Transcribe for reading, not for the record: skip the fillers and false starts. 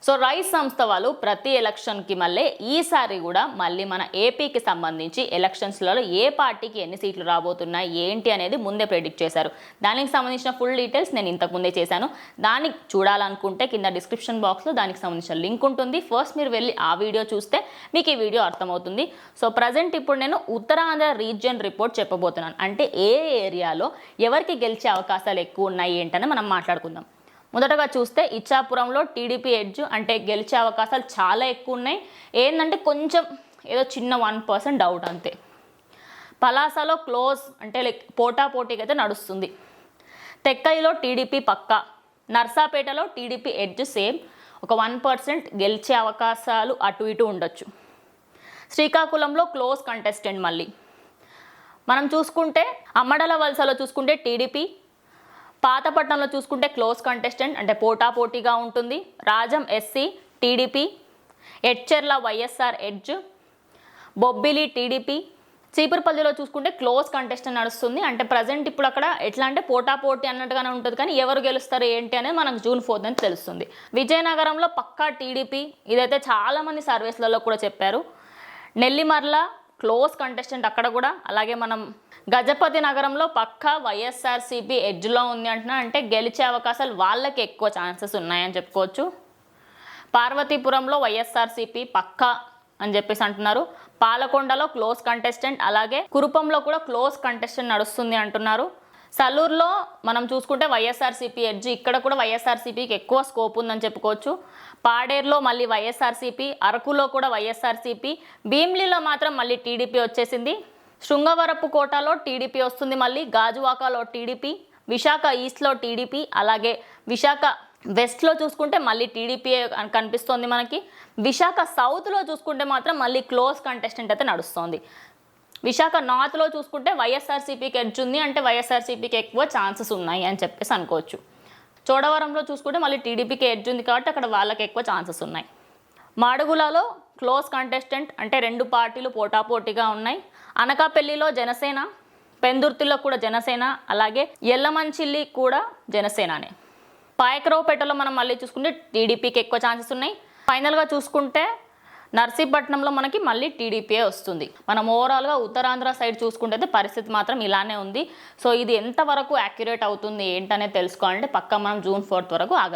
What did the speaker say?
So rice సంస్థ వాళ్ళు ప్రతి ఎలక్షన్కి ఈసారి కూడా మన ఏపీకి సంబంధించి ఎలక్షన్స్లలో ఏ పార్టీకి ఎన్ని సీట్లు రాబోతున్నాయి ఏంటి అనేది ముందే ప్రెడిక్ట్ చేశారు. దానికి సంబంధించిన ఫుల్ డీటెయిల్స్ నేను ఇంతకుముందే చేశాను. దానికి చూడాలనుకుంటే కింద డిస్క్రిప్షన్ బాక్స్లో దానికి సంబంధించిన లింక్ ఉంటుంది. ఫస్ట్ మీరు వెళ్ళి ఆ వీడియో చూస్తే మీకు ఈ వీడియో అర్థమవుతుంది. సో ప్రజెంట్ ఇప్పుడు నేను ఉత్తరాంధ్ర రీజియన్ రిపోర్ట్ చెప్పబోతున్నాను. అంటే ఏ ఏరియాలో ఎవరికి గెలిచే అవకాశాలు ఎక్కువ ఉన్నాయి ఏంటని మనం మాట్లాడుకుందాం. మొదటగా చూస్తే ఇచ్చాపురంలో టీడీపీ ఎడ్జ్ అంటే గెలిచే అవకాశాలు చాలా ఎక్కువ ఉన్నాయి. ఏంటంటే కొంచెం ఏదో చిన్న 1% డౌట్ అంతే. పలాసలో క్లోజ్ అంటే పోటాపోటీగా అయితే నడుస్తుంది. తెక్కలిలో టీడీపీ పక్కా, నర్సాపేటలో టీడీపీ ఎడ్జ్ సేమ్, ఒక 1% గెలిచే అవకాశాలు అటు ఇటు ఉండొచ్చు. శ్రీకాకుళంలో క్లోజ్ కంటెస్టెంట్ మనం చూసుకుంటే అమ్మడల వలసలో చూసుకుంటే టీడీపీ, పాతపట్నంలో చూసుకుంటే క్లోజ్ కంటెస్టెంట్ అంటే పోటాపోటీగా ఉంటుంది. Rajam SC TDP, Etcherla YSR edge, Bobbili TDP, చీపురుపల్లిలో చూసుకుంటే క్లోజ్ కంటెస్టెంట్ నడుస్తుంది. అంటే ప్రజెంట్ ఇప్పుడు అక్కడ ఎట్లా అంటే పోటాపోటీ అన్నట్టుగానే ఉంటుంది, కానీ ఎవరు గెలుస్తారు ఏంటి అనేది మనకు June 4th అని తెలుస్తుంది. విజయనగరంలో పక్కా టీడీపీ, ఇదైతే చాలామంది సర్వేస్లలో కూడా చెప్పారు. నెల్లిమర్ల క్లోజ్ కంటెస్టెంట్ అక్కడ కూడా. అలాగే మనం గజపతి నగరంలో పక్కా వైఎస్ఆర్సీపీ ఎడ్జ్లో ఉంది అంటున్నా, అంటే గెలిచే అవకాశాలు వాళ్ళకి ఎక్కువ ఛాన్సెస్ ఉన్నాయని చెప్పుకోవచ్చు. పార్వతీపురంలో వైఎస్ఆర్సీపీ పక్కా అని చెప్పేసి అంటున్నారు. పాలకొండలో క్లోజ్ కంటెస్టెంట్, అలాగే కురుపంలో కూడా క్లోజ్ కంటెస్టెంట్ నడుస్తుంది అంటున్నారు. సల్లూరులో మనం చూసుకుంటే వైఎస్ఆర్సీపీ ఎడ్జ్, ఇక్కడ కూడా వైఎస్ఆర్సీపీకి ఎక్కువ స్కోప్ ఉందని చెప్పుకోవచ్చు. పాడేరులో మళ్ళీ వైఎస్ఆర్సీపీ, అరకులో కూడా వైఎస్ఆర్సీపీ, భీమ్లీలో మాత్రం మళ్ళీ టీడీపీ వచ్చేసింది. శృంగవరపు కోటలో టీడీపీ వస్తుంది, మళ్ళీ గాజువాకలో టీడీపీ, విశాఖ ఈస్ట్లో టీడీపీ, అలాగే విశాఖ వెస్ట్లో చూసుకుంటే మళ్ళీ టీడీపీ కనిపిస్తోంది మనకి. విశాఖ సౌత్లో చూసుకుంటే మాత్రం మళ్ళీ క్లోజ్ కంటెస్టెంట్ అయితే నడుస్తోంది. విశాఖ నార్త్లో చూసుకుంటే వైఎస్ఆర్సీపీకి ఎడ్జ్ ఉంది, అంటే వైఎస్ఆర్సీపీకి ఎక్కువ ఛాన్సెస్ ఉన్నాయి అని చెప్పేసి అనుకోవచ్చు. చోడవరంలో చూసుకుంటే మళ్ళీ టీడీపీకి ఎడ్జ్ ఉంది కాబట్టి అక్కడ వాళ్ళకి ఎక్కువ ఛాన్సెస్ ఉన్నాయి. మాడుగులలో క్లోజ్ కంటెస్టెంట్ అంటే 2 పార్టీలు పోటాపోటీగా ఉన్నాయి. అనకాపల్లిలో జనసేన, పెందుర్తిలో కూడా జనసేన, అలాగే ఎల్లమంచిల్లి కూడా జనసేననే. పాయకరావుపేటలో మనం మళ్ళీ చూసుకుంటే టీడీపీకి ఎక్కువ ఛాన్సెస్ ఉన్నాయి. ఫైనల్గా చూసుకుంటే నర్సీపట్నంలో మనకి మళ్ళీ టీడీపీయే వస్తుంది. మనం ఓవరాల్గా ఉత్తరాంధ్ర సైడ్ చూసుకుంటే పరిస్థితి మాత్రం ఇలానే ఉంది. సో ఇది ఎంతవరకు యాక్యురేట్ అవుతుంది ఏంటనేది తెలుసుకోవాలంటే పక్కా మనం June 4th వరకు ఆగదు.